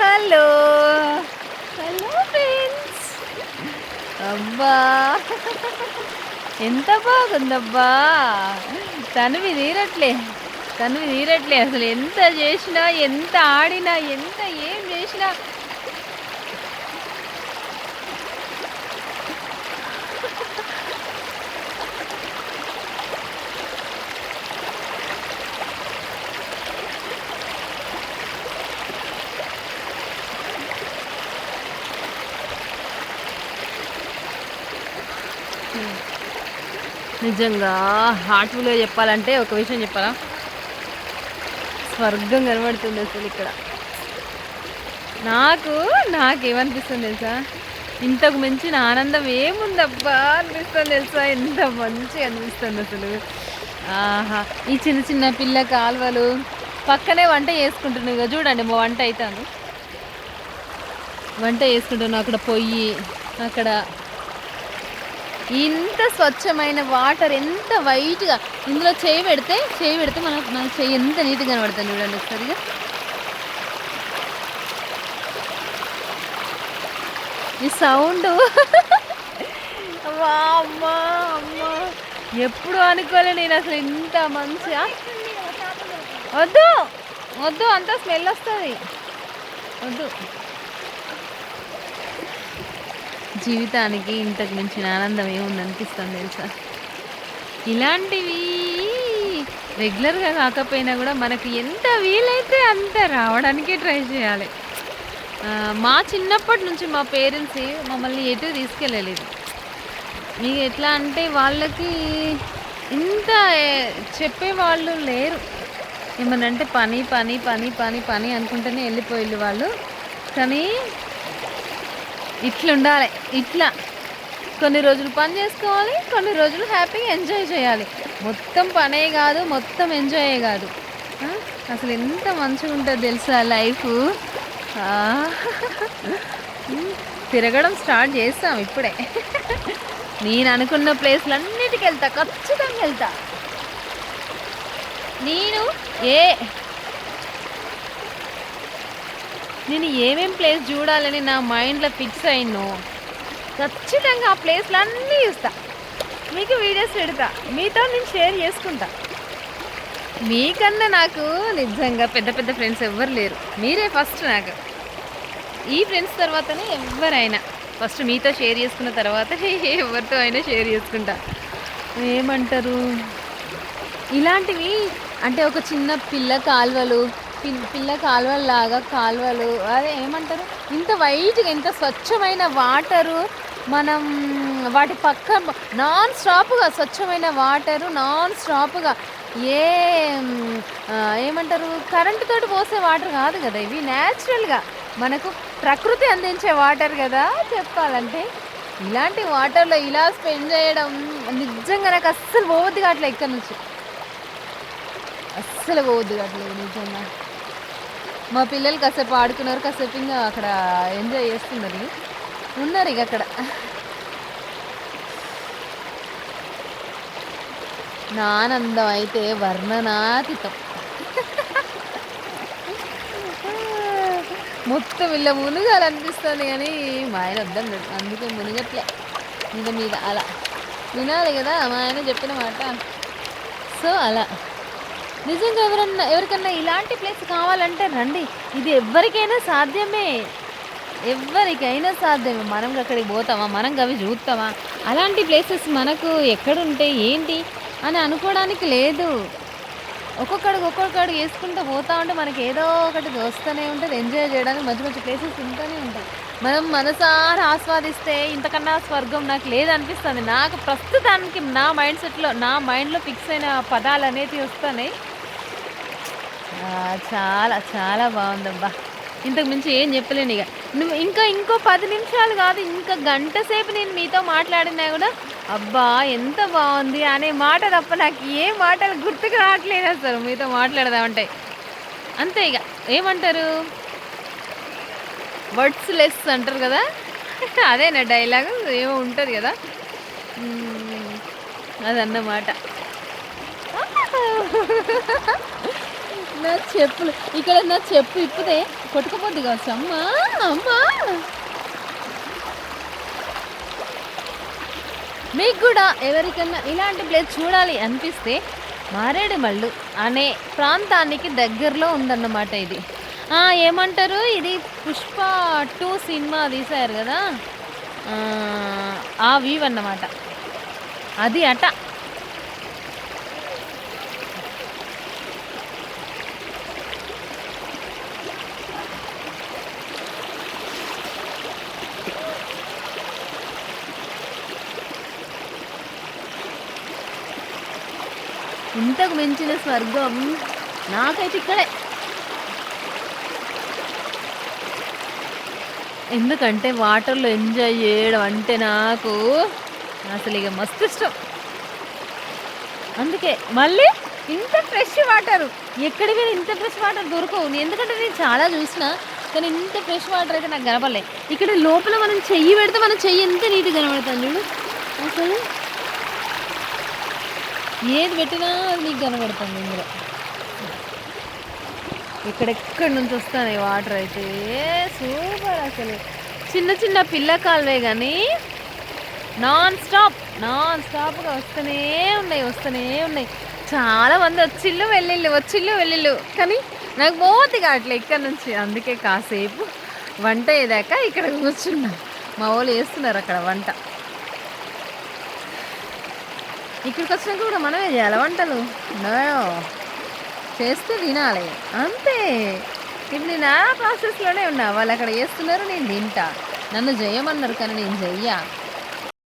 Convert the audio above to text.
Hello hello friends. అబ్బా ఎంత బాగుందబ్బా. తనువి తీరట్లే తనువి తీరట్లే అసలు ఎంత చేసినా ఎంత ఆడినా ఎంత ఏం చేసినా. నిజంగా హార్ట్ఫుల్గా చెప్పాలంటే ఒక విషయం చెప్పాలా, స్వర్గం కనబడుతుంది అసలు ఇక్కడ. నాకేమనిపిస్తుంది తెలుసా, ఇంతకు మించిన ఆనందం ఏముందబ్బా అనిపిస్తుంది తెలుసా. ఎంత మంచిగా అనిపిస్తుంది అసలు. ఆహా, ఈ చిన్న చిన్న పిల్ల కాలువలు పక్కనే వంట చేసుకుంటున్నావు కదా, చూడండి మా వంట చేసుకుంటున్నావు. అక్కడ పొయ్యి, అక్కడ ఇంత స్వచ్ఛమైన వాటర్, ఎంత వైట్గా. ఇందులో చేయి పెడితే మన చేయి ఎంత నీట్గా కనబడుతుంది చూడండి ఒకసారిగా. ఈ సౌండ్ అమ్మా అమ్మా, ఎప్పుడు అనుకోలే నేను అసలు ఇంత మంచిగా. వద్దు వద్దు, అంతా స్మెల్ వస్తుంది, వద్దు. జీవితానికి ఇంతకు మించిన ఆనందం ఏముంది అనిపిస్తుంది తెలుసా. ఇలాంటివి రెగ్యులర్గా కాకపోయినా కూడా మనకు ఎంత వీలైతే అంత రావడానికే ట్రై చేయాలి. మా చిన్నప్పటి నుంచి మా పేరెంట్స్ మమ్మల్ని ఎటు తీసుకెళ్ళలేదు. మీకు ఎట్లా అంటే వాళ్ళకి ఇంత చెప్పేవాళ్ళు లేరు. ఏమనంటే పని పని పని పని పని అనుకుంటూనే వెళ్ళిపోయేళ్ళు వాళ్ళు. కానీ ఇట్లా ఉండాలి, ఇట్లా కొన్ని రోజులు పని చేసుకోవాలి, కొన్ని రోజులు హ్యాపీగా ఎంజాయ్ చేయాలి. మొత్తం పనే కాదు, మొత్తం ఎంజాయే కాదు. అసలు ఎంత మంచిగా ఉంటుంది తెలుసా లైఫ్. తిరగడం స్టార్ట్ చేస్తాం ఇప్పుడే. నేను అనుకున్న ప్లేస్లన్నిటికి వెళ్తా, ఖచ్చితంగా వెళ్తా. నేను ఏమేం ప్లేస్ చూడాలని నా మైండ్లో ఫిక్స్ అయినో ఖచ్చితంగా ఆ ప్లేస్లు అన్నీ చూస్తా, మీకు వీడియోస్ పెడతా, మీతో నేను షేర్ చేసుకుంటా. మీకన్నా నాకు నిజంగా పెద్ద పెద్ద ఫ్రెండ్స్ ఎవ్వరు లేరు, మీరే ఫస్ట్. నాకు ఈ ఫ్రెండ్స్ తర్వాతనే ఎవరైనా, ఫస్ట్ మీతో షేర్ చేసుకున్న తర్వాత ఎవరితో అయినా షేర్ చేసుకుంటా. ఏమంటారు ఇలాంటివి అంటే, ఒక చిన్న పిల్ల కాలువలాగా కాలువలు, అదే ఏమంటారు, ఇంత వైట్గా ఎంత స్వచ్ఛమైన వాటరు. మనం వాటి పక్క నాన్ స్టాప్గా స్వచ్ఛమైన వాటరు, నాన్ స్టాప్గా ఏమంటారు కరెంటుతోటి పోసే వాటర్ కాదు కదా ఇవి, న్యాచురల్గా మనకు ప్రకృతి అందించే వాటర్ కదా చెప్పాలంటే. ఇలాంటి వాటర్లో ఇలా స్పెండ్ చేయడం నిజంగా నాకు అస్సలు పోవద్దు కావట్లేదు, ఇక్కడ నుంచి అస్సలు పోవద్దు కావట్లేదు నిజంగా. మా పిల్లలు కాసేపు ఆడుకున్నారు, కాసేపు ఇంకా అక్కడ ఎంజాయ్ చేస్తున్నారు, ఉన్నారు ఇక అక్కడ. నా ఆనందం అయితే వర్ణనాతీతం. మొత్తం ఇలా మునుగాలనిపిస్తుంది, కానీ మా ఆయన వద్దన్నాడు, అందుకే మునిగట్లే. మీద అలా వినాలి కదా మా ఆయన చెప్పిన మాట. సో అలా నిజంగా ఎవరికన్నా ఇలాంటి ప్లేస్ కావాలంటే రండి, ఇది ఎవరికైనా సాధ్యమే. మనం అక్కడికి పోతామా, మనం అవి చూస్తామా? అలాంటి ప్లేసెస్ మనకు ఎక్కడుంటే ఏంటి అని అనుకోవడానికి లేదు. ఒక్కొక్కడు వేసుకుంటూ పోతా ఉంటే మనకి ఏదో ఒకటి వస్తూనే ఉంటుంది. ఎంజాయ్ చేయడానికి మంచి మంచి ప్లేసెస్ ఉంటూనే ఉంటాయి. మనం మనసారా ఆస్వాదిస్తే ఇంతకన్నా స్వర్గం నాకు లేదనిపిస్తుంది. నాకు ప్రస్తుతానికి నా మైండ్లో ఫిక్స్ అయిన పదాలు అనేవి వస్తున్నాయి. చాలా చాలా బాగుందబ్బా. ఇంతకు మించి ఏం చెప్పలేను. ఇక ఇంకో 10 నిమిషాలు కాదు, ఇంకా గంట సేపు నేను మీతో మాట్లాడినా కూడా అబ్బా ఎంత బాగుంది అనే మాట తప్ప నాకు ఏ మాటలు గుర్తుకు రావట్లేదు అసలు. మీతో మాట్లాడదామంటే అంతే. ఇక ఏమంటారు, వర్డ్స్ లెస్ అంటారు కదా, అదే నా డైలాగు ఏమో ఉంటుంది కదా, అదన్నమాట. నా చెప్పులు ఇక్కడ నా చెప్పు ఇప్పుదే కొట్టుకుపోద్ది కావచ్చు. అమ్మా అమ్మా, మీకు కూడా ఎవరికన్నా ఇలాంటి ప్లేస్ చూడాలి అనిపిస్తే మారేడుమల్లు అనే ప్రాంతానికి దగ్గరలో ఉందన్నమాట ఇది. ఏమంటారు, ఇది పుష్ప 2 సినిమా తీశారు కదా, ఆ వ్యూ అన్నమాట అది అట. ఇంతకు మించిన స్వర్గం నాకైతే ఇక్కడే. ఎందుకంటే వాటర్లో ఎంజాయ్ చేయడం అంటే నాకు అసలు ఇక మస్తు ఇష్టం. అందుకే మళ్ళీ ఇంత ఫ్రెష్ వాటర్ ఎక్కడి మీద ఇంత ఫ్రెష్ వాటర్ దొరకవు. ఎందుకంటే నేను చాలా చూసిన, కానీ ఇంత ఫ్రెష్ వాటర్ అయితే నాకు కనపడలే. ఇక్కడ లోపల మనం చెయ్యి పెడితే మన చెయ్యి ఎంత నీట్గా కనబడుతుంది చూడు. అసలు ఏది పెట్టినా అది నీకు కనబడుతుంది ఇందులో. ఎక్కడెక్కడి నుంచి వస్తాయి వాటర్ అయితే సూపర్. అసలు చిన్న చిన్న పిల్ల కాలువే కానీ నాన్ స్టాప్గా వస్తూనే ఉన్నాయి. చాలా మంది వచ్చిళ్ళు వెళ్ళిళ్ళు, కానీ నాకు పోతే కావట్లే ఇక్కడ నుంచి. అందుకే కాసేపు వంట అయ్యేదాకా ఇక్కడ కూర్చున్నా. మా వాళ్ళు వేస్తున్నారు అక్కడ వంట. ఇక్కడికి వచ్చినాక కూడా మనమే చేయాలి వంటలు. చేస్తే తినాలి అంతే. ఇప్పుడు నేను ఆ ప్రాసెస్లోనే ఉన్నా. వాళ్ళు అక్కడ చేస్తున్నారు, నేను తింటా. నన్ను చేయమన్నారు కానీ నేను చెయ్యా.